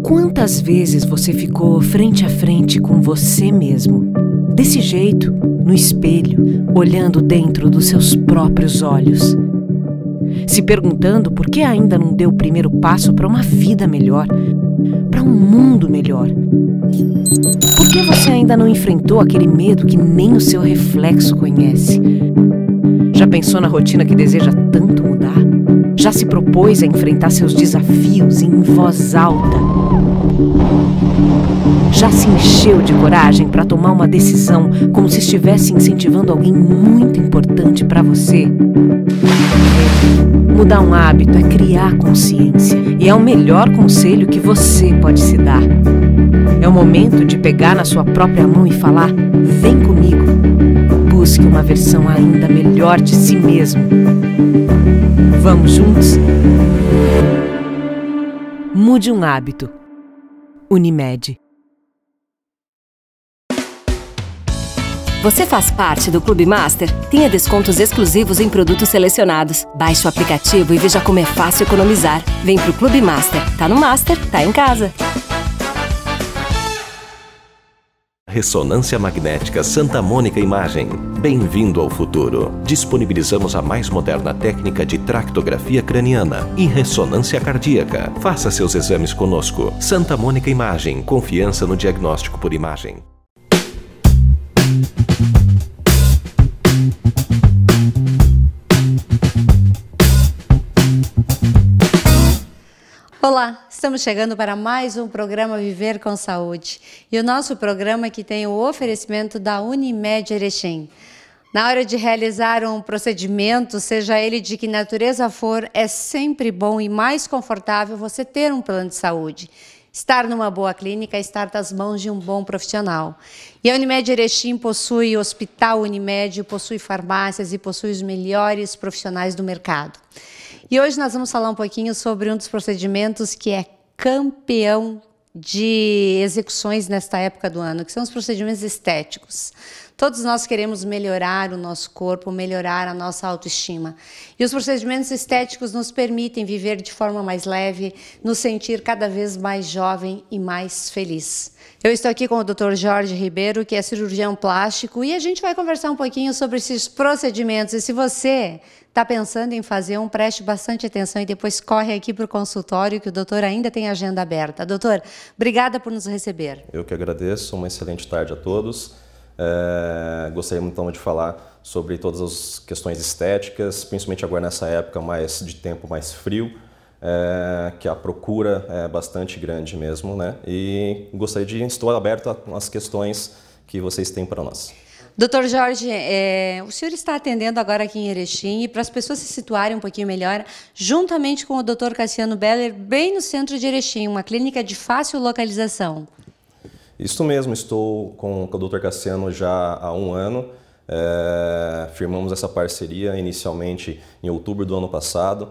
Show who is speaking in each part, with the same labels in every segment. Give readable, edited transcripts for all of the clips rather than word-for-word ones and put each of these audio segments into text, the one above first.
Speaker 1: Quantas vezes você ficou frente a frente com você mesmo, desse jeito, no espelho, olhando dentro dos seus próprios olhos, se perguntando por que ainda não deu o primeiro passo para uma vida melhor, para um mundo melhor? Por que você ainda não enfrentou aquele medo que nem o seu reflexo conhece? Já pensou na rotina que deseja tanto mudar? Já se propôs a enfrentar seus desafios em voz alta? Já se encheu de coragem para tomar uma decisão como se estivesse incentivando alguém muito importante para você? Mudar um hábito é criar consciência e é o melhor conselho que você pode se dar. É o momento de pegar na sua própria mão e falar: vem comigo. Busque uma versão ainda melhor de si mesmo. Vamos juntos? Mude um hábito. Unimed.
Speaker 2: Você faz parte do Clube Master? Tenha descontos exclusivos em produtos selecionados. Baixe o aplicativo e veja como é fácil economizar. Vem pro Clube Master. Tá no Master, tá em casa.
Speaker 3: Ressonância Magnética Santa Mônica Imagem. Bem-vindo ao futuro. Disponibilizamos a mais moderna técnica de tractografia craniana e ressonância cardíaca. Faça seus exames conosco. Santa Mônica Imagem. Confiança no diagnóstico por imagem.
Speaker 4: Olá, estamos chegando para mais um programa Viver com Saúde. E o nosso programa que tem o oferecimento da Unimed Erechim. Na hora de realizar um procedimento, seja ele de que natureza for, é sempre bom e mais confortável você ter um plano de saúde. Estar numa boa clínica é estar nas mãos de um bom profissional. E a Unimed Erechim possui Hospital Unimed, possui farmácias e possui os melhores profissionais do mercado. E hoje nós vamos falar um pouquinho sobre um dos procedimentos que é campeão de execuções nesta época do ano, que são os procedimentos estéticos. Todos nós queremos melhorar o nosso corpo, melhorar a nossa autoestima. E os procedimentos estéticos nos permitem viver de forma mais leve, nos sentir cada vez mais jovem e mais feliz. Eu estou aqui com o Dr. Jorge Ribeiro, que é cirurgião plástico, e a gente vai conversar um pouquinho sobre esses procedimentos. E se você está pensando em fazer um, preste bastante atenção e depois corre aqui para o consultório, que o doutor ainda tem agenda aberta. Doutor, obrigada por nos receber.
Speaker 5: Eu que agradeço, uma excelente tarde a todos. Gostaria então de falar sobre todas as questões estéticas, principalmente agora nessa época de tempo mais frio, que a procura é bastante grande mesmo, né? E estou aberto às questões que vocês têm para nós.
Speaker 4: Doutor Jorge, o senhor está atendendo agora aqui em Erechim, e para as pessoas se situarem um pouquinho melhor, juntamente com o Dr. Cassiano Beller, bem no centro de Erechim, uma clínica de fácil localização.
Speaker 5: Isso mesmo, estou com o Dr. Cassiano já há um ano. Firmamos essa parceria inicialmente em outubro do ano passado,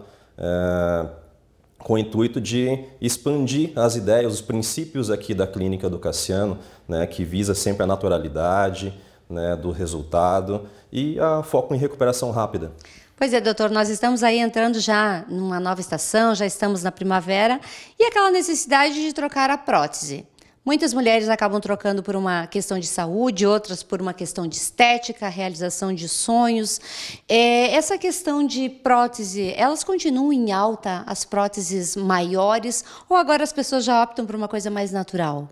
Speaker 5: com o intuito de expandir as ideias, os princípios aqui da clínica do Cassiano, né, que visa sempre a naturalidade, né, do resultado e a foco em recuperação rápida.
Speaker 4: Pois é, doutor, nós estamos aí entrando já numa nova estação, já estamos na primavera, e aquela necessidade de trocar a prótese. Muitas mulheres acabam trocando por uma questão de saúde, outras por uma questão de estética, realização de sonhos. Essa questão de prótese, elas continuam em alta, as próteses maiores, ou agora as pessoas já optam por uma coisa mais natural?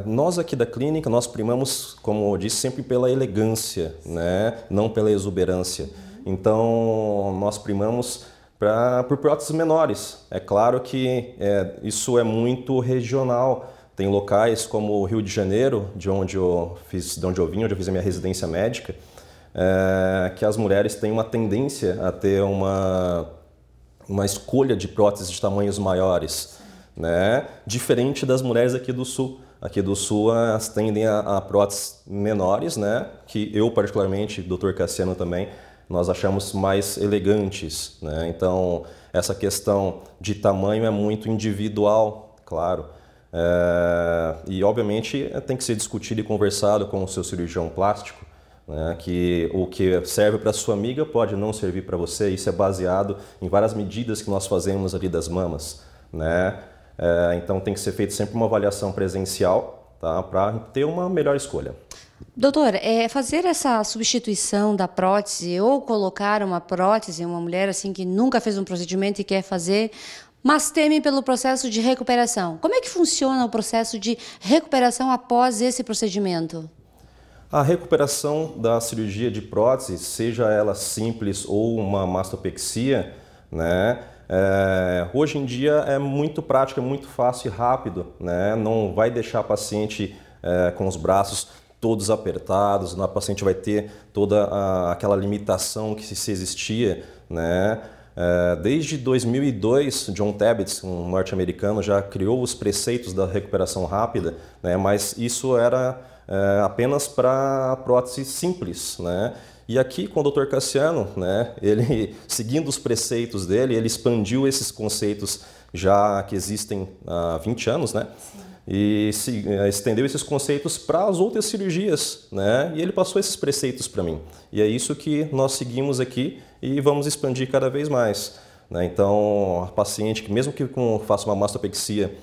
Speaker 5: Nós aqui da clínica, nós primamos, como eu disse, sempre pela elegância, né? Não pela exuberância. Então, nós primamos por próteses menores. É claro que isso é muito regional. Tem locais como o Rio de Janeiro, de onde eu vim, onde eu fiz a minha residência médica, que as mulheres têm uma tendência a ter uma escolha de próteses de tamanhos maiores, né? Diferente das mulheres aqui do Sul. Aqui do Sul, elas tendem a próteses menores, né? Que eu, particularmente, Dr. Cassiano também, nós achamos mais elegantes, né? Então, essa questão de tamanho é muito individual, claro. E, obviamente, tem que ser discutido e conversado com o seu cirurgião plástico, né? Que o que serve para sua amiga pode não servir para você. Isso é baseado em várias medidas que nós fazemos ali das mamas, né? Então tem que ser feita sempre uma avaliação presencial, tá? Para ter uma melhor escolha.
Speaker 4: Doutor, fazer essa substituição da prótese ou colocar uma prótese, uma mulher assim que nunca fez um procedimento e quer fazer, mas teme pelo processo de recuperação. Como é que funciona o processo de recuperação após esse procedimento?
Speaker 5: A recuperação da cirurgia de prótese, seja ela simples ou uma mastopexia, né? Hoje em dia é muito prático, é muito fácil e rápido, né? Não vai deixar a paciente com os braços todos apertados, a paciente vai ter toda aquela limitação que se existia, né? Desde 2002, John Tabbits, um norte-americano, já criou os preceitos da recuperação rápida, né? Mas isso era apenas para prótese simples, né? E aqui com o Dr. Cassiano, né, ele, seguindo os preceitos dele, ele expandiu esses conceitos já que existem há 20 anos, né? E estendeu esses conceitos para as outras cirurgias, né? E ele passou esses preceitos para mim. E é isso que nós seguimos aqui e vamos expandir cada vez mais, né? Então, a paciente que mesmo que faça uma mastopexia,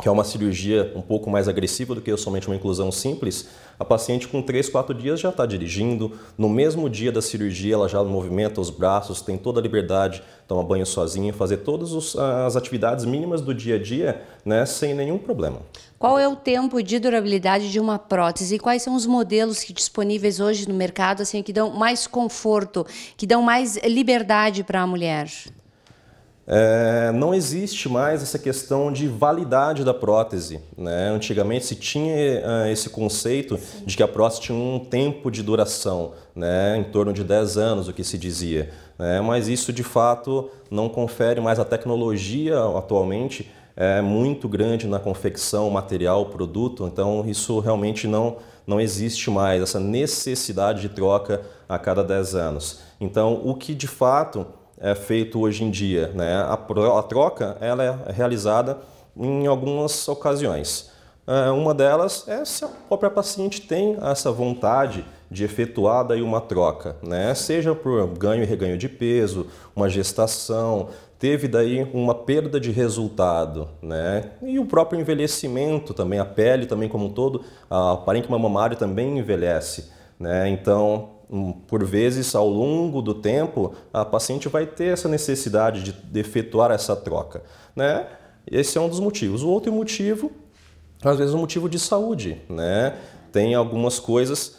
Speaker 5: que é uma cirurgia um pouco mais agressiva do que somente uma inclusão simples, a paciente com 3, 4 dias já está dirigindo, no mesmo dia da cirurgia ela já movimenta os braços, tem toda a liberdade, toma banho sozinha, fazer todas as atividades mínimas do dia a dia, né, sem nenhum problema.
Speaker 4: Qual é o tempo de durabilidade de uma prótese e quais são os modelos que disponíveis hoje no mercado assim, que dão mais conforto, que dão mais liberdade para a mulher?
Speaker 5: Não existe mais essa questão de validade da prótese, né? Antigamente se tinha esse conceito de que a prótese tinha um tempo de duração, né? Em torno de 10 anos, o que se dizia, né? Mas isso de fato não confere mais. A tecnologia atualmente é muito grande na confecção, material, produto, então isso realmente não existe mais, essa necessidade de troca a cada 10 anos. Então o que de fato é feito hoje em dia, né? A troca ela é realizada em algumas ocasiões. Uma delas é se a própria paciente tem essa vontade de efetuar daí uma troca, né? Seja por ganho e reganho de peso, uma gestação, teve daí uma perda de resultado, né? E o próprio envelhecimento também, a pele também como um todo, o parênquima mamário também envelhece, né? Então, por vezes, ao longo do tempo, a paciente vai ter essa necessidade de efetuar essa troca, né? Esse é um dos motivos. O outro motivo, às vezes, é um motivo de saúde, né? Tem algumas coisas,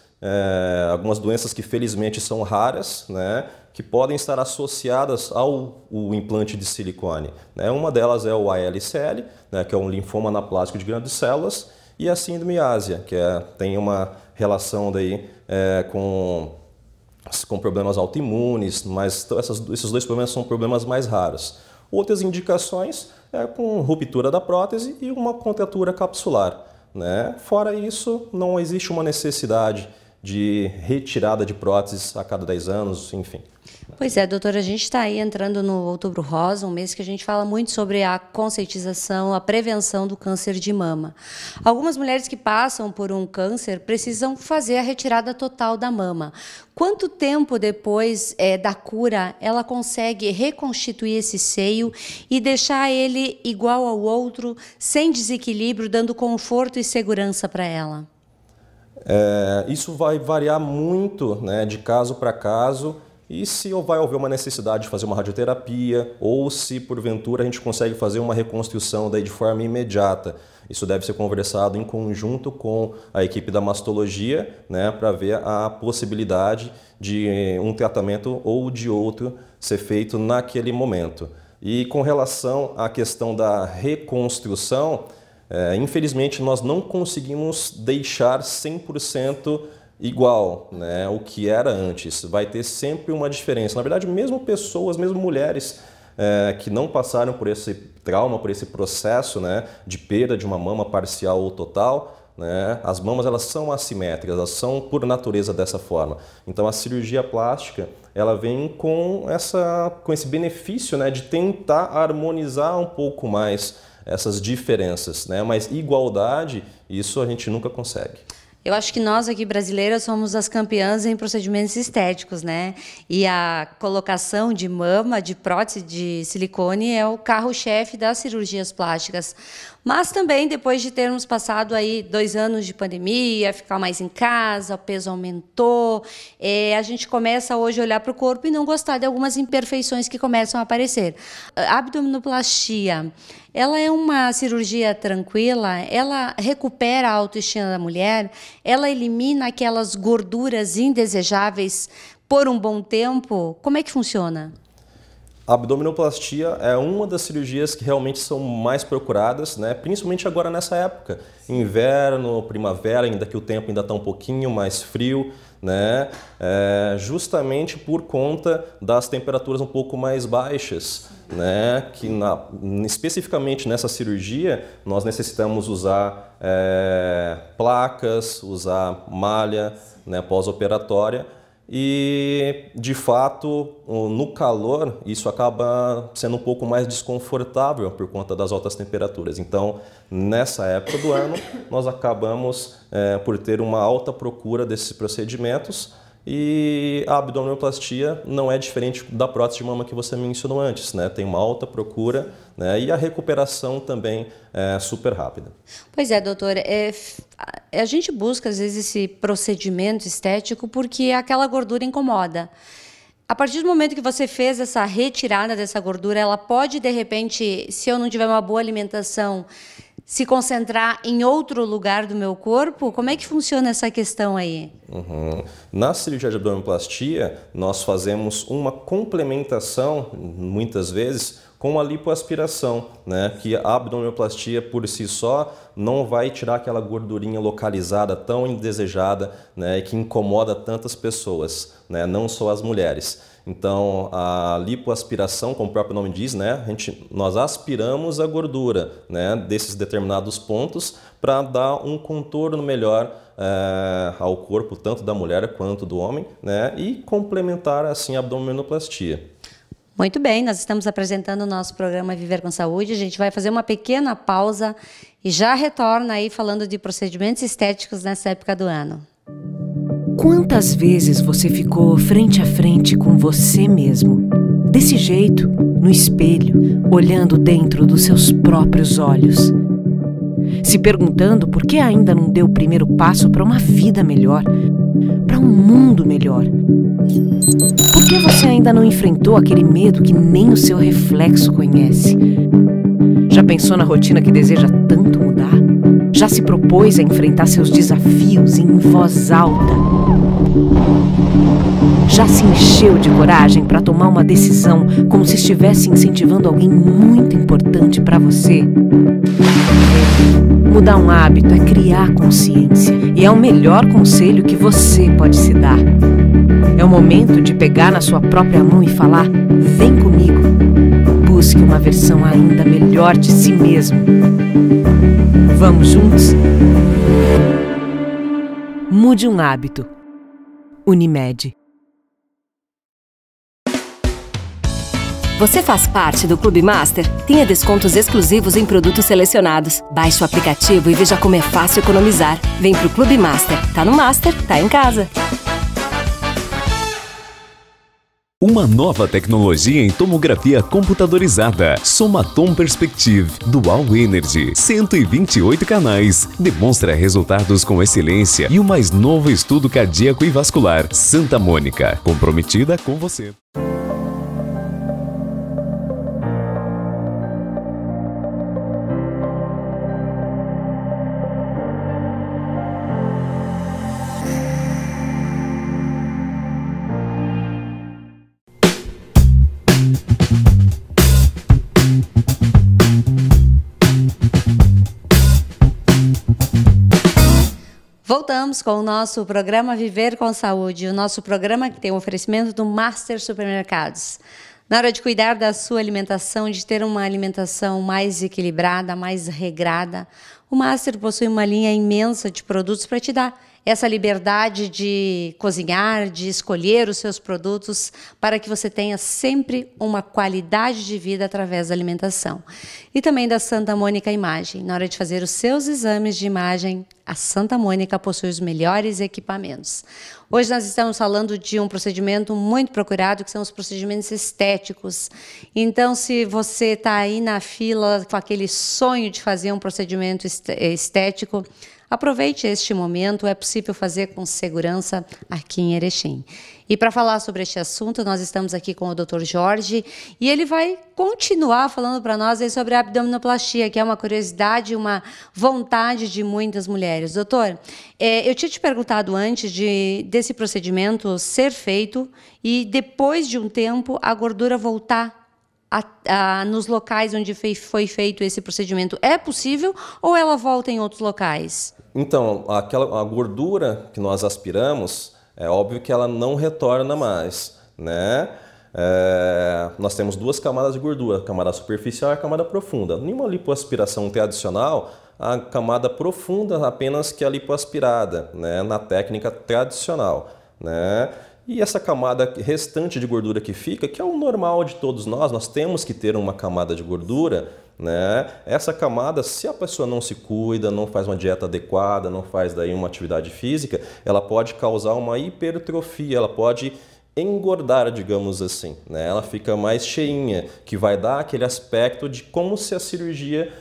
Speaker 5: algumas doenças que felizmente são raras, né? Que podem estar associadas ao implante de silicone, né? Uma delas é o ALCL, né? Que é um linfoma anaplásico de grandes células, e a síndrome ásia, que tem uma relação daí, com problemas autoimunes, mas esses dois problemas são problemas mais raros. Outras indicações com ruptura da prótese e uma contratura capsular, né? Fora isso, não existe uma necessidade de retirada de próteses a cada 10 anos, enfim.
Speaker 4: Pois é, doutora, a gente está aí entrando no Outubro Rosa, um mês que a gente fala muito sobre a conscientização, a prevenção do câncer de mama. Algumas mulheres que passam por um câncer precisam fazer a retirada total da mama. Quanto tempo depois da cura ela consegue reconstituir esse seio e deixar ele igual ao outro, sem desequilíbrio, dando conforto e segurança para ela?
Speaker 5: Isso vai variar muito, né, de caso para caso, e se vai haver uma necessidade de fazer uma radioterapia ou se porventura a gente consegue fazer uma reconstrução daí de forma imediata. Isso deve ser conversado em conjunto com a equipe da mastologia, né, para ver a possibilidade de um tratamento ou de outro ser feito naquele momento. E com relação à questão da reconstrução, infelizmente nós não conseguimos deixar 100% igual, né, o que era antes. Vai ter sempre uma diferença. Na verdade, mesmo pessoas, mesmo mulheres que não passaram por esse trauma, por esse processo, né, de perda de uma mama parcial ou total, né, as mamas elas são assimétricas, elas são por natureza dessa forma. Então a cirurgia plástica ela vem com esse benefício, né, de tentar harmonizar um pouco mais essas diferenças, né, mas igualdade, isso a gente nunca consegue.
Speaker 4: Eu acho que nós aqui brasileiras somos as campeãs em procedimentos estéticos, né? E a colocação de mama, de prótese de silicone é o carro-chefe das cirurgias plásticas. Mas também, depois de termos passado aí 2 anos de pandemia, ficar mais em casa, o peso aumentou, a gente começa hoje a olhar para o corpo e não gostar de algumas imperfeições que começam a aparecer. A abdominoplastia, ela é uma cirurgia tranquila, ela recupera a autoestima da mulher, ela elimina aquelas gorduras indesejáveis por um bom tempo. Como é que funciona?
Speaker 5: A abdominoplastia é uma das cirurgias que realmente são mais procuradas, né? Principalmente agora nessa época, inverno, primavera, ainda que o tempo ainda está um pouquinho mais frio, né? Justamente por conta das temperaturas um pouco mais baixas, né? Que especificamente nessa cirurgia nós necessitamos usar placas, usar malha, né, pós-operatória. E, de fato, no calor, isso acaba sendo um pouco mais desconfortável por conta das altas temperaturas. Então, nessa época do ano, nós acabamos por ter uma alta procura desses procedimentos. E a abdominoplastia não é diferente da prótese de mama que você mencionou antes, né? Tem uma alta procura, né? E a recuperação também é super rápida.
Speaker 4: Pois é, doutora. A gente busca, às vezes, esse procedimento estético porque aquela gordura incomoda. A partir do momento que você fez essa retirada dessa gordura, ela pode, de repente, se eu não tiver uma boa alimentação, se concentrar em outro lugar do meu corpo? Como é que funciona essa questão aí? Na cirurgia de abdominoplastia, nós fazemos uma complementação, muitas vezes, com a lipoaspiração, né? Que a abdominoplastia por si só não vai tirar aquela gordurinha localizada tão indesejada, né? E que incomoda tantas pessoas, né? Não só as mulheres. Então, a lipoaspiração, como o próprio nome diz, né, nós aspiramos a gordura, né, desses determinados pontos para dar um contorno melhor ao corpo, tanto da mulher quanto do homem, né, e complementar assim a abdominoplastia. Muito bem, nós estamos apresentando o nosso programa Viver com Saúde. A gente vai fazer uma pequena pausa e já retorna aí falando de procedimentos estéticos nessa época do ano.
Speaker 1: Quantas vezes você ficou frente a frente com você mesmo, desse jeito, no espelho, olhando dentro dos seus próprios olhos, se perguntando por que ainda não deu o primeiro passo para uma vida melhor, para um mundo melhor? Por que você ainda não enfrentou aquele medo que nem o seu reflexo conhece? Já pensou na rotina que deseja tanto mudar? Já se propôs a enfrentar seus desafios em voz alta? Já se encheu de coragem para tomar uma decisão como se estivesse incentivando alguém muito importante para você? Mudar um hábito é criar consciência e é o melhor conselho que você pode se dar. É o momento de pegar na sua própria mão e falar: vem comigo. Busque uma versão ainda melhor de si mesmo. Vamos juntos? Mude um hábito. Unimed.
Speaker 2: Você faz parte do Clube Master? Tenha descontos exclusivos em produtos selecionados. Baixe o aplicativo e veja como é fácil economizar. Vem pro Clube Master. Tá no Master, tá em casa.
Speaker 6: Uma nova tecnologia em tomografia computadorizada. Somatom Perspective Dual Energy. 128 canais. Demonstra resultados com excelência e o mais novo estudo cardíaco e vascular. Santa Mônica. Comprometida com você.
Speaker 4: Voltamos com o nosso programa Viver com Saúde, o nosso programa que tem um oferecimento do Master Supermercados. Na hora de cuidar da sua alimentação, de ter uma alimentação mais equilibrada, mais regrada, o Master possui uma linha imensa de produtos para te dar essa liberdade de cozinhar, de escolher os seus produtos, para que você tenha sempre uma qualidade de vida através da alimentação. E também da Santa Mônica Imagem. Na hora de fazer os seus exames de imagem, a Santa Mônica possui os melhores equipamentos. Hoje nós estamos falando de um procedimento muito procurado, que são os procedimentos estéticos. Então, se você está aí na fila com aquele sonho de fazer um procedimento estético, aproveite este momento, é possível fazer com segurança aqui em Erechim. E para falar sobre este assunto, nós estamos aqui com o Dr. Jorge e ele vai continuar falando para nós aí sobre a abdominoplastia, que é uma curiosidade, uma vontade de muitas mulheres. Doutor, eu tinha te perguntado antes desse procedimento ser feito e depois de um tempo a gordura voltar nos locais onde foi feito esse procedimento. É possível ou ela volta em outros locais?
Speaker 5: Então, a gordura que nós aspiramos, é óbvio que ela não retorna mais, né? Nós temos duas camadas de gordura, a camada superficial e a camada profunda. Nenhuma lipoaspiração tradicional, a camada profunda apenas que a lipoaspirada, né? Na técnica tradicional, né? E essa camada restante de gordura que fica, que é o normal de todos nós temos que ter uma camada de gordura, né? Essa camada, se a pessoa não se cuida, não faz uma dieta adequada, não faz daí uma atividade física, ela pode causar uma hipertrofia, ela pode engordar, digamos assim, né? Ela fica mais cheinha, que vai dar aquele aspecto de como se a cirurgia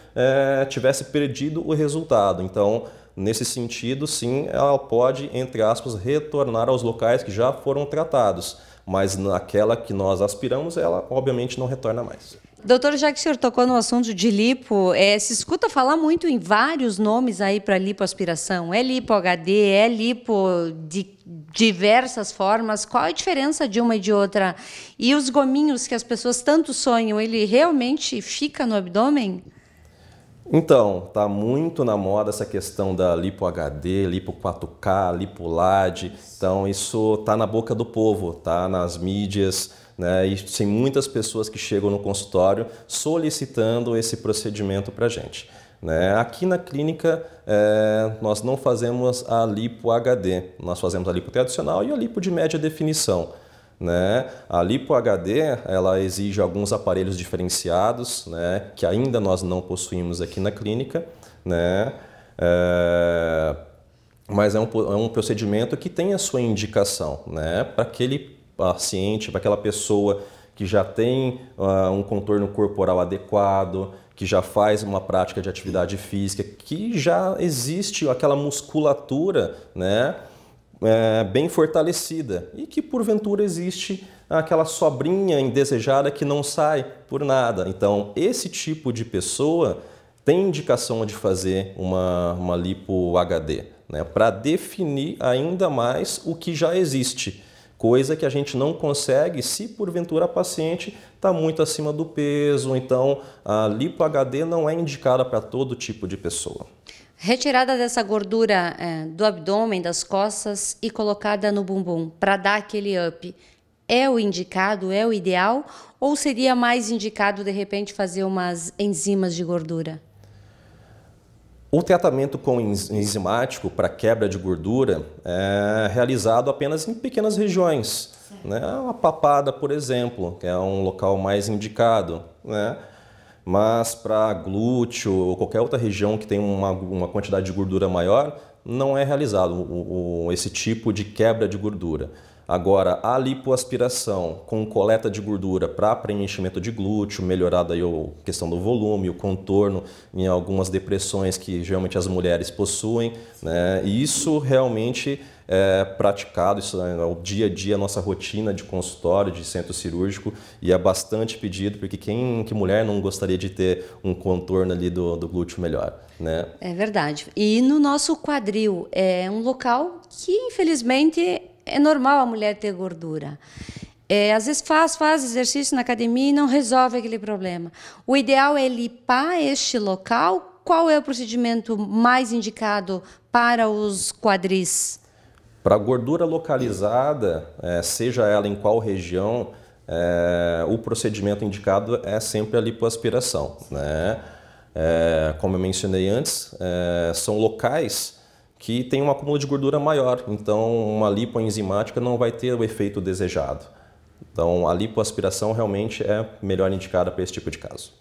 Speaker 5: tivesse perdido o resultado. Então, nesse sentido, sim, ela pode, entre aspas, retornar aos locais que já foram tratados, mas naquela que nós aspiramos, ela obviamente não retorna mais.
Speaker 4: Doutor, já que o senhor tocou no assunto de lipo, se escuta falar muito em vários nomes aí para lipoaspiração. É lipo HD, é lipo de diversas formas. Qual a diferença de uma e de outra? E os gominhos que as pessoas tanto sonham, ele realmente fica no abdômen?
Speaker 5: Então, tá muito na moda essa questão da lipo HD, lipo 4K, lipo LAD. Então, isso tá na boca do povo, tá nas mídias, né? E tem muitas pessoas que chegam no consultório solicitando esse procedimento para a gente, né? Aqui na clínica, nós não fazemos a lipo HD, nós fazemos a lipo tradicional e a lipo de média definição, né? A lipo HD, ela exige alguns aparelhos diferenciados, né? Que ainda nós não possuímos aqui na clínica, né? Mas é um procedimento que tem a sua indicação, né? Para aquele paciente, para aquela pessoa que já tem um contorno corporal adequado, que já faz uma prática de atividade física, que já existe aquela musculatura, né? Bem fortalecida e que porventura existe aquela sobrinha indesejada que não sai por nada. Então, esse tipo de pessoa tem indicação de fazer uma lipo HD, né? Para definir ainda mais o que já existe. Coisa que a gente não consegue se porventura a paciente está muito acima do peso. Então, a lipo HD não é indicada para todo tipo de pessoa.
Speaker 4: Retirada dessa gordura do abdômen, das costas e colocada no bumbum para dar aquele up, é o indicado, é o ideal? Ou seria mais indicado, de repente, fazer umas enzimas de gordura?
Speaker 5: O tratamento com enzimático para quebra de gordura é realizado apenas em pequenas regiões, né? A papada, por exemplo, que é um local mais indicado, né? Mas para glúteo ou qualquer outra região que tem uma quantidade de gordura maior, não é realizado esse tipo de quebra de gordura. Agora, a lipoaspiração com coleta de gordura para preenchimento de glúteo, melhorada aí a questão do volume, o contorno em algumas depressões que geralmente as mulheres possuem, né? E isso realmente é praticado, isso é o dia a dia, a nossa rotina de consultório, de centro cirúrgico, e é bastante pedido, porque que mulher não gostaria de ter um contorno ali do glúteo melhor, né? É
Speaker 4: verdade. E no nosso quadril, é um local que, infelizmente, é normal a mulher ter gordura. Às vezes faz exercício na academia e não resolve aquele problema. O ideal é lipar este local. Qual é o procedimento mais indicado para os quadris?
Speaker 5: Para gordura localizada, seja ela em qual região, o procedimento indicado é sempre a lipoaspiração, né? Como eu mencionei antes, são locais que tem um acúmulo de gordura maior. Então, uma lipoenzimática não vai ter o efeito desejado. Então, a lipoaspiração realmente é melhor indicada para esse tipo de caso.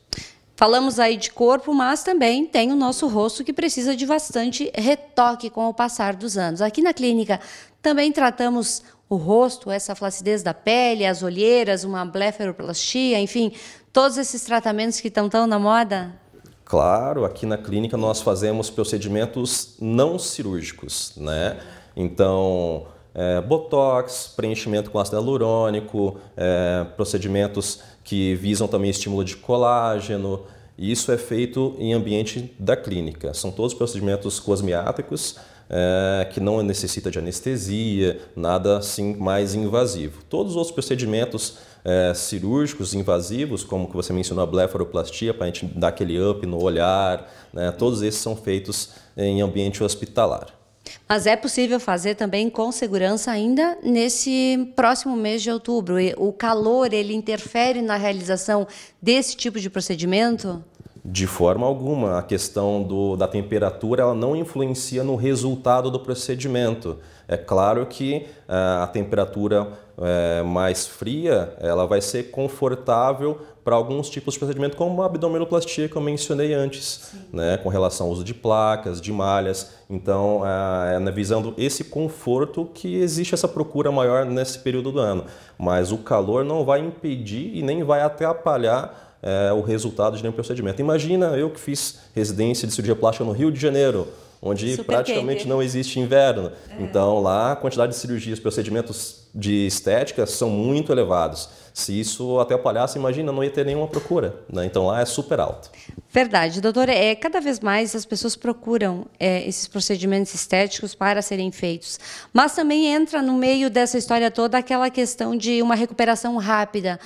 Speaker 4: Falamos aí de corpo, mas também tem o nosso rosto que precisa de bastante retoque com o passar dos anos. Aqui na clínica também tratamos o rosto, essa flacidez da pele, as olheiras, uma blefaroplastia, enfim, todos esses tratamentos que estão tão na moda.
Speaker 5: Claro, aqui na clínica nós fazemos procedimentos não cirúrgicos, né? Então, botox, preenchimento com ácido hialurônico, procedimentos que visam também estímulo de colágeno. Isso é feito em ambiente da clínica. São todos procedimentos cosmiátricos que não necessita de anestesia, nada assim mais invasivo. Todos os outros procedimentos cirúrgicos invasivos, como que você mencionou a blefaroplastia, para a gente dar aquele up no olhar, né? Todos esses são feitos em ambiente hospitalar.
Speaker 4: Mas é possível fazer também com segurança ainda nesse próximo mês de outubro? O calor, ele interfere na realização desse tipo de procedimento?
Speaker 5: De forma alguma. A questão da temperatura ela não influencia no resultado do procedimento. É claro que a temperatura mais fria ela vai ser confortável para alguns tipos de procedimento, como a abdominoplastia que eu mencionei antes, né, com relação ao uso de placas, de malhas. Então, visando esse conforto que existe essa procura maior nesse período do ano. Mas o calor não vai impedir e nem vai atrapalhar o resultado de nenhum procedimento. Imagina eu que fiz residência de cirurgia plástica no Rio de Janeiro, onde
Speaker 4: super
Speaker 5: praticamente
Speaker 4: quente.
Speaker 5: Não existe inverno. Então lá a quantidade de cirurgias, procedimentos de estética são muito elevados. Se isso atrapalhasse, imagina, não ia ter nenhuma procura, né? Então lá é super alto.
Speaker 4: Verdade, doutora. Cada vez mais as pessoas procuram esses procedimentos estéticos para serem feitos. Mas também entra no meio dessa história toda aquela questão de uma recuperação rápida.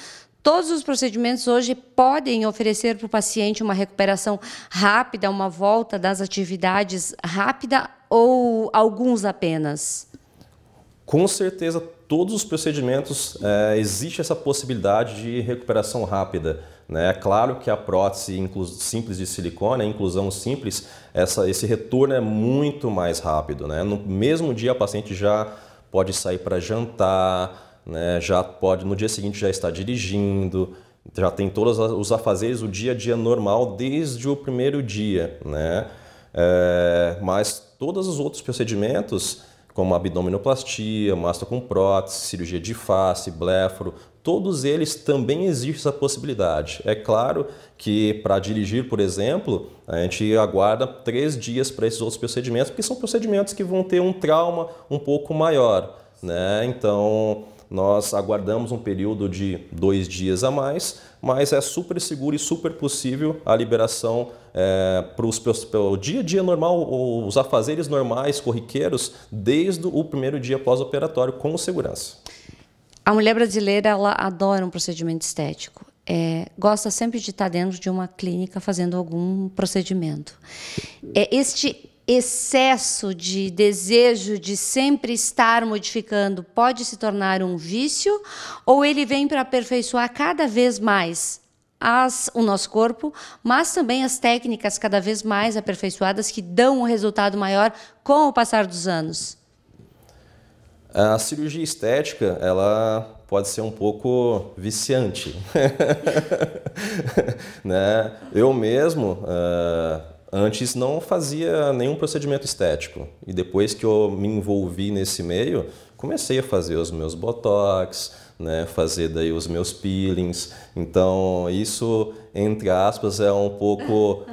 Speaker 4: Todos os procedimentos hoje podem oferecer para o paciente uma recuperação rápida, uma volta das atividades rápida ou alguns apenas?
Speaker 5: Com certeza, todos os procedimentos existe essa possibilidade de recuperação rápida, né? É claro que a prótese simples de silicone, a inclusão simples, esse retorno é muito mais rápido, né? No mesmo dia, a paciente já pode sair para jantar, né, já pode no dia seguinte já estar dirigindo, já tem todos os afazeres, o dia a dia normal desde o primeiro dia, né? Mas todos os outros procedimentos, como abdominoplastia, mastro com prótese, cirurgia de face, blefaro, todos eles também existe essa possibilidade. É claro que para dirigir, por exemplo, a gente aguarda 3 dias para esses outros procedimentos, porque são procedimentos que vão ter um trauma um pouco maior, né? Então nós aguardamos um período de 2 dias a mais, mas é super seguro e super possível a liberação para o dia a dia normal, os afazeres normais, corriqueiros, desde o primeiro dia pós-operatório, com segurança.
Speaker 4: A mulher brasileira, ela adora um procedimento estético. Gosta sempre de estar dentro de uma clínica fazendo algum procedimento. Este excesso de desejo de sempre estar modificando pode se tornar um vício, ou ele vem para aperfeiçoar cada vez mais o nosso corpo, mas também as técnicas cada vez mais aperfeiçoadas que dão um resultado maior com o passar dos anos?
Speaker 5: A cirurgia estética, ela pode ser um pouco viciante. Né? Eu mesmo antes não fazia nenhum procedimento estético, e depois que eu me envolvi nesse meio, comecei a fazer os meus botox, né, fazer daí os meus peelings. Então isso, entre aspas, é um pouco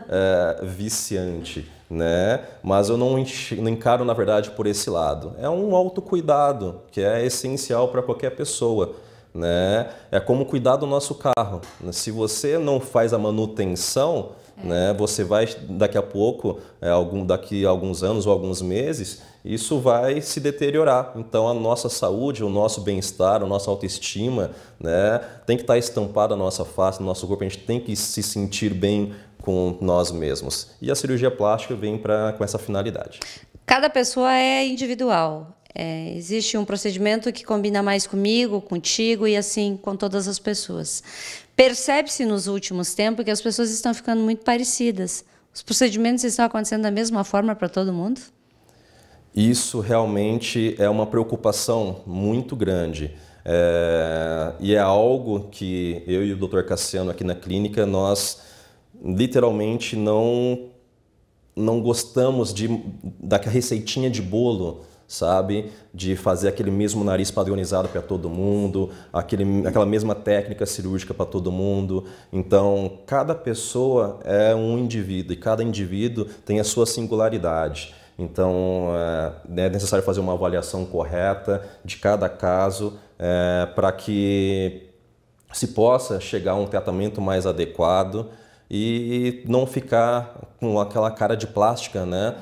Speaker 5: viciante, né? Mas eu não encaro, na verdade, por esse lado. É um autocuidado que é essencial para qualquer pessoa, né? É como cuidar do nosso carro. Se você não faz a manutenção, né, você vai, daqui a pouco, daqui a alguns anos ou alguns meses, isso vai se deteriorar. Então a nossa saúde, o nosso bem-estar, a nossa autoestima, né, tem que estar estampada na nossa face, no nosso corpo. A gente tem que se sentir bem com nós mesmos. E a cirurgia plástica vem com essa finalidade. Cada
Speaker 4: pessoa é individual. Existe um procedimento que combina mais comigo, contigo e assim com todas as pessoas. Percebe-se nos últimos tempos que as pessoas estão ficando muito parecidas. Os procedimentos estão acontecendo da mesma forma para todo mundo?
Speaker 5: Isso realmente é uma preocupação muito grande. E é algo que eu e o Dr. Cassiano aqui na clínica, nós literalmente não gostamos da receitinha de bolo, sabe? De fazer aquele mesmo nariz padronizado para todo mundo, aquela mesma técnica cirúrgica para todo mundo. Então, cada pessoa é um indivíduo e cada indivíduo tem a sua singularidade. Então, é necessário fazer uma avaliação correta de cada caso para que se possa chegar a um tratamento mais adequado e não ficar com aquela cara de plástica, né?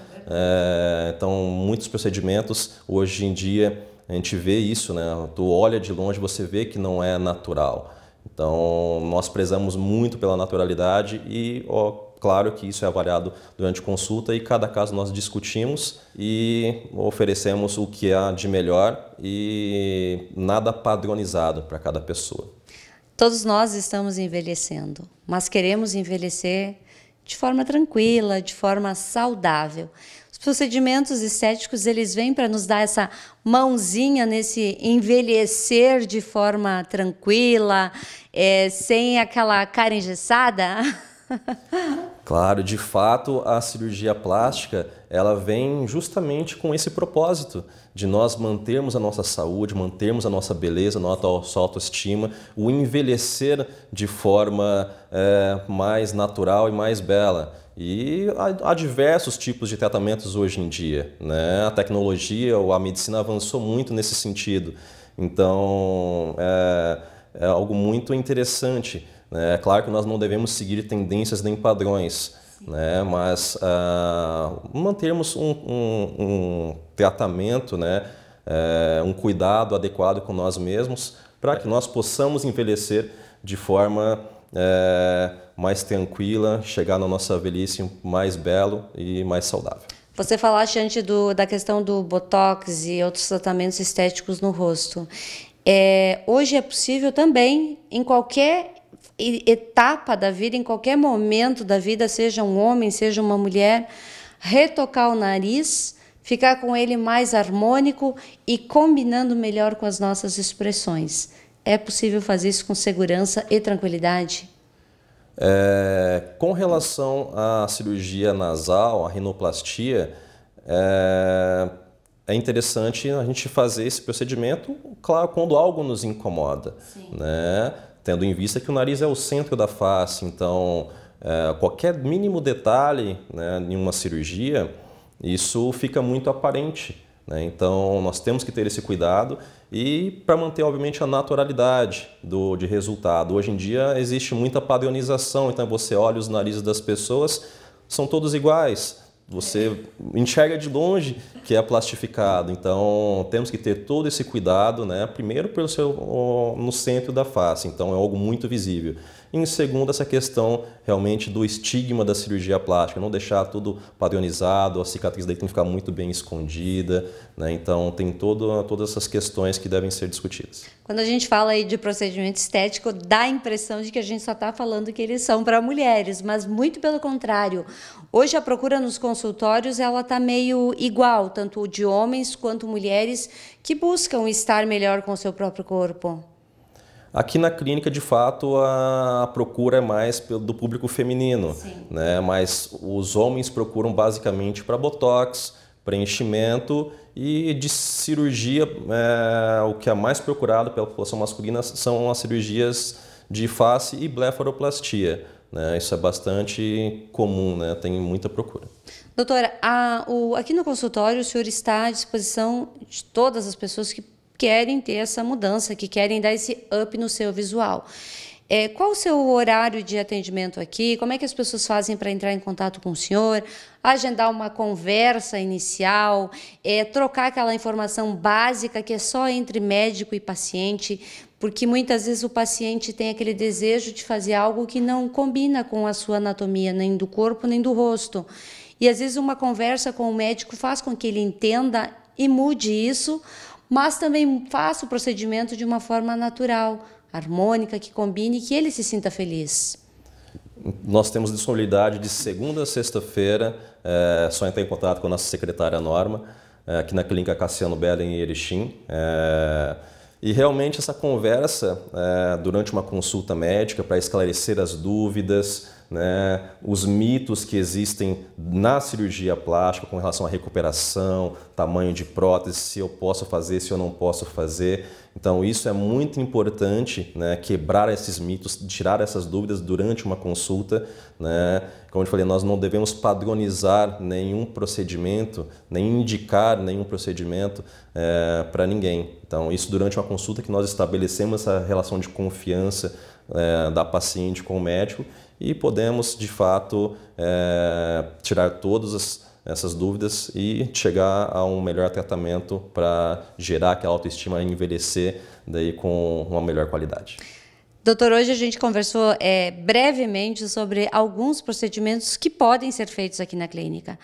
Speaker 5: Então, muitos procedimentos, hoje em dia, a gente vê isso, né? Tu olha de longe, você vê que não é natural. Então, nós prezamos muito pela naturalidade e, claro que isso é avaliado durante consulta e cada caso nós discutimos e oferecemos o que há de melhor e nada padronizado para cada pessoa.
Speaker 4: Todos nós estamos envelhecendo, mas queremos envelhecer de forma tranquila, de forma saudável. Os procedimentos estéticos, eles vêm para nos dar essa mãozinha nesse envelhecer de forma tranquila, sem aquela cara engessada.
Speaker 5: Claro, de fato, a cirurgia plástica, ela vem justamente com esse propósito de nós mantermos a nossa saúde, mantermos a nossa beleza, a nossa autoestima, o envelhecer de forma mais natural e mais bela. E há diversos tipos de tratamentos hoje em dia, né? A tecnologia ou a medicina avançou muito nesse sentido. Então, é algo muito interessante. É claro que nós não devemos seguir tendências nem padrões, né? Mas mantermos um tratamento, né? Um cuidado adequado com nós mesmos para que nós possamos envelhecer de forma mais tranquila, chegar na nossa velhice mais belo e mais saudável.
Speaker 4: Você falaste antes da questão do Botox e outros tratamentos estéticos no rosto. Hoje é possível também, em qualquer etapa da vida, em qualquer momento da vida, seja um homem, seja uma mulher, retocar o nariz, ficar com ele mais harmônico e combinando melhor com as nossas expressões. É possível fazer isso com segurança e tranquilidade?
Speaker 5: Com relação à cirurgia nasal, à rinoplastia, é interessante a gente fazer esse procedimento, claro, quando algo nos incomoda, né? Tendo em vista que o nariz é o centro da face, então qualquer mínimo detalhe, né, em uma cirurgia, isso fica muito aparente, né? Então nós temos que ter esse cuidado e para manter, obviamente, a naturalidade de resultado. Hoje em dia existe muita padronização, então você olha os narizes das pessoas, são todos iguais. Você enxerga de longe que é plastificado, então temos que ter todo esse cuidado, né? Primeiro no centro da face, então é algo muito visível. E em segundo, essa questão realmente do estigma da cirurgia plástica, não deixar tudo padronizado, a cicatriz daí tem que ficar muito bem escondida, né? Então tem todas essas questões que devem ser discutidas.
Speaker 4: Quando a gente fala aí de procedimento estético, dá a impressão de que a gente só está falando que eles são para mulheres, mas muito pelo contrário. Hoje a procura nos consultórios ela está meio igual, tanto de homens quanto mulheres que buscam estar melhor com o seu próprio corpo.
Speaker 5: Aqui na clínica, de fato, a procura é mais do público feminino, né? Mas os homens procuram basicamente para botox, preenchimento e de cirurgia, o que é mais procurado pela população masculina são as cirurgias de face e blefaroplastia, né? Isso é bastante comum, né? Tem muita procura.
Speaker 4: Doutora, aqui no consultório o senhor está à disposição de todas as pessoas que querem ter essa mudança, que querem dar esse up no seu visual. Qual o seu horário de atendimento aqui? Como é que as pessoas fazem para entrar em contato com o senhor? Agendar uma conversa inicial, trocar aquela informação básica que é só entre médico e paciente, porque muitas vezes o paciente tem aquele desejo de fazer algo que não combina com a sua anatomia, nem do corpo, nem do rosto. E às vezes uma conversa com o médico faz com que ele entenda e mude isso, mas também faça o procedimento de uma forma natural, harmônica, que combine e que ele se sinta feliz.
Speaker 5: Nós temos disponibilidade de segunda a sexta-feira, só entrar em contato com a nossa secretária Norma. aqui na Clínica Cassiano Belen em Erechim. E realmente essa conversa durante uma consulta médica para esclarecer as dúvidas, né, os mitos que existem na cirurgia plástica com relação à recuperação, tamanho de prótese, se eu posso fazer, se eu não posso fazer. Então isso é muito importante, né, quebrar esses mitos, tirar essas dúvidas durante uma consulta, né. Como eu falei, nós não devemos padronizar nenhum procedimento, nem indicar nenhum procedimento para ninguém. Então isso durante uma consulta que nós estabelecemos essa relação de confiança da paciente com o médico e podemos, de fato, tirar todas essas dúvidas e chegar a um melhor tratamento para gerar aquela autoestima e envelhecer daí com uma melhor qualidade.
Speaker 4: Doutor, hoje a gente conversou brevemente sobre alguns procedimentos que podem ser feitos aqui na clínica.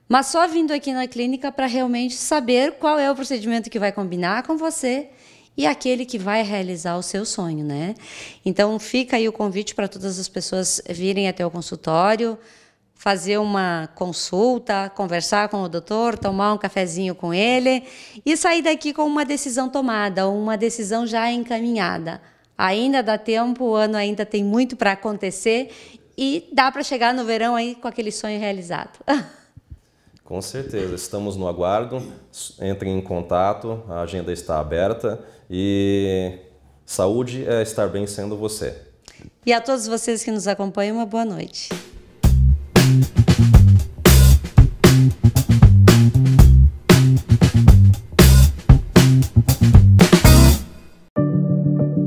Speaker 4: Mas só vindo aqui na clínica para realmente saber qual é o procedimento que vai combinar com você e aquele que vai realizar o seu sonho, né? Então fica aí o convite para todas as pessoas virem até o consultório, fazer uma consulta, conversar com o doutor, tomar um cafezinho com ele e sair daqui com uma decisão tomada, uma decisão já encaminhada. Ainda dá tempo, o ano ainda tem muito para acontecer e dá para chegar no verão aí com aquele sonho realizado.
Speaker 5: Com certeza, estamos no aguardo, entrem em contato, a agenda está aberta e saúde é estar bem sendo você.
Speaker 4: E a todos vocês que nos acompanham, uma boa noite.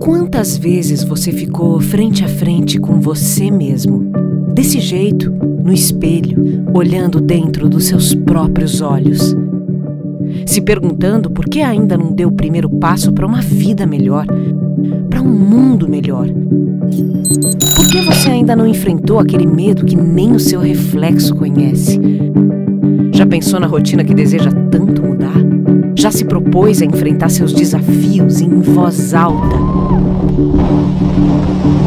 Speaker 1: Quantas vezes você ficou frente a frente com você mesmo, desse jeito, no espelho, olhando dentro dos seus próprios olhos, se perguntando por que ainda não deu o primeiro passo para uma vida melhor, para um mundo melhor? Por que você ainda não enfrentou aquele medo que nem o seu reflexo conhece? Já pensou na rotina que deseja tanto mudar? Já se propôs a enfrentar seus desafios em voz alta?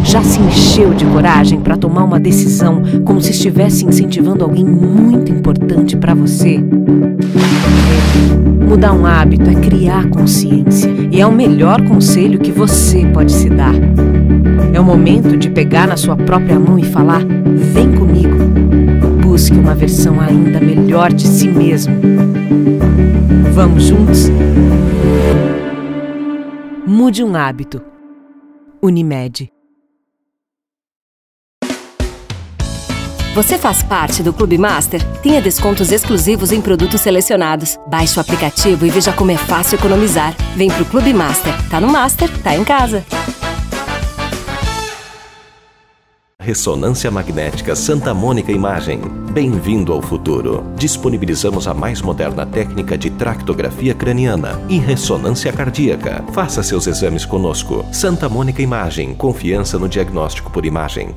Speaker 1: Já se encheu de coragem para tomar uma decisão como se estivesse incentivando alguém muito importante para você? Mudar um hábito é criar consciência e é o melhor conselho que você pode se dar. É o momento de pegar na sua própria mão e falar: vem comigo. Busque uma versão ainda melhor de si mesmo. Vamos juntos? Mude um hábito. Unimed.
Speaker 2: Você faz parte do Clube Master? Tenha descontos exclusivos em produtos selecionados. Baixe o aplicativo e veja como é fácil economizar. Vem pro Clube Master. Tá no Master, tá em casa.
Speaker 3: Ressonância Magnética Santa Mônica Imagem. Bem-vindo ao futuro. Disponibilizamos a mais moderna técnica de tractografia craniana e ressonância cardíaca. Faça seus exames conosco. Santa Mônica Imagem. Confiança no diagnóstico por imagem.